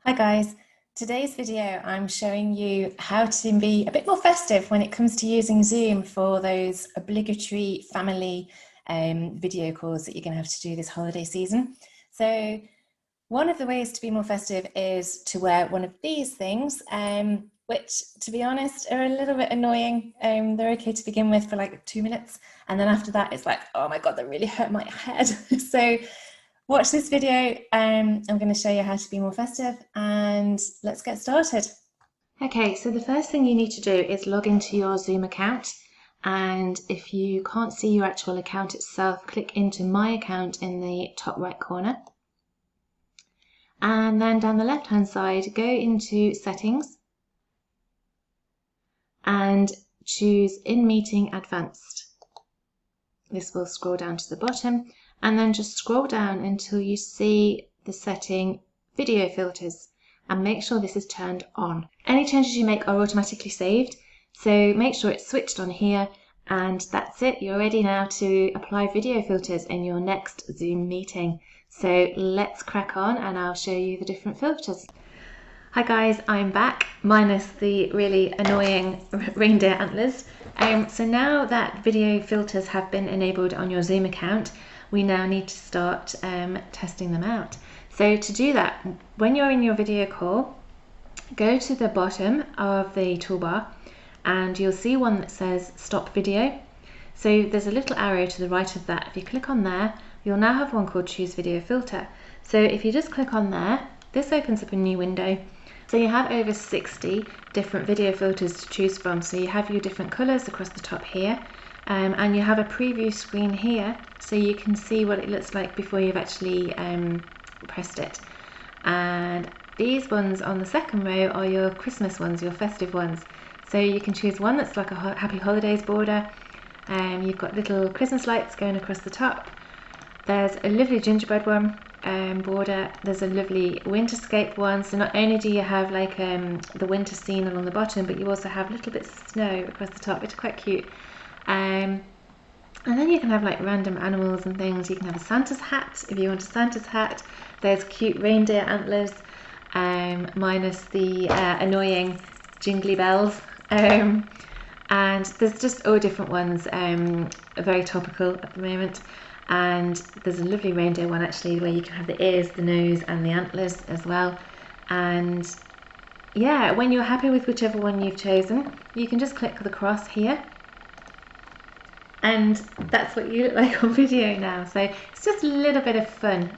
Hi guys, today's video I'm showing you how to be a bit more festive when it comes to using Zoom for those obligatory family video calls that you're going to have to do this holiday season. So one of the ways to be more festive is to wear one of these things, which to be honest are a little bit annoying. They're okay to begin with for like 2 minutes, and then after that it's like, oh my God, that really hurt my head. So watch this video. I'm going to show you how to be more festive and let's get started. Okay, so the first thing you need to do is log into your Zoom account. And if you can't see your actual account itself, click into My Account in the top right corner. And then down the left-hand side, go into Settings and choose In Meeting Advanced. This will scroll down to the bottom and then just scroll down until you see the setting Video Filters and make sure this is turned on. Any changes you make are automatically saved, so make sure it's switched on here, and that's it. You're ready now to apply video filters in your next Zoom meeting. So let's crack on and I'll show you the different filters. Hi guys, I'm back, minus the really annoying reindeer antlers. So now that video filters have been enabled on your Zoom account, we now need to start testing them out. So to do that, when you're in your video call, go to the bottom of the toolbar and you'll see one that says Stop Video. So there's a little arrow to the right of that. If you click on there, you'll now have one called Choose Video Filter. So if you just click on there, this opens up a new window. So you have over 60 different video filters to choose from. So you have your different colors across the top here, and you have a preview screen here so you can see what it looks like before you've actually pressed it. And these ones on the second row are your Christmas ones, your festive ones. So you can choose one that's like a Happy Holidays border. You've got little Christmas lights going across the top. There's a lovely gingerbread one border. There's a lovely winterscape one. So not only do you have like the winter scene along the bottom, but you also have little bits of snow across the top, which are quite cute. And then you can have like random animals and things. You can have a Santa's hat if you want a Santa's hat. There's cute reindeer antlers, minus the annoying jingly bells. And there's just all different ones, very topical at the moment. And there's a lovely reindeer one actually where you can have the ears, the nose and the antlers as well. And yeah, when you're happy with whichever one you've chosen, you can just click the cross here. And that's what you look like on video now. So it's just a little bit of fun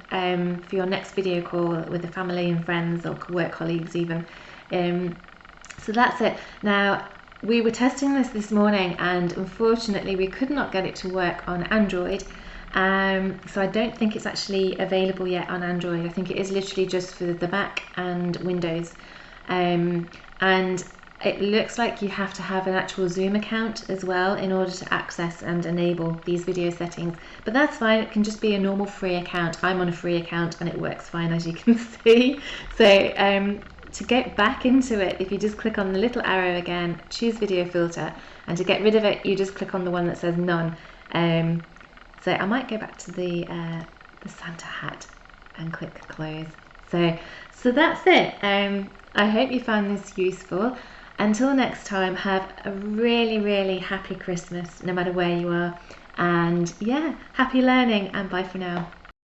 for your next video call with the family and friends or work colleagues even. So that's it. Now, we were testing this morning and unfortunately we could not get it to work on Android. So I don't think it's actually available yet on Android. I think it is literally just for the Mac and Windows. And it looks like you have to have an actual Zoom account as well in order to access and enable these video settings. But that's fine, it can just be a normal free account. I'm on a free account and it works fine, as you can see. So to get back into it, if you just click on the little arrow again, choose video filter, and to get rid of it, you just click on the one that says none. So I might go back to the Santa hat and click close. So that's it. I hope you found this useful. Until next time, have a really, really happy Christmas, no matter where you are. And yeah, happy learning and bye for now.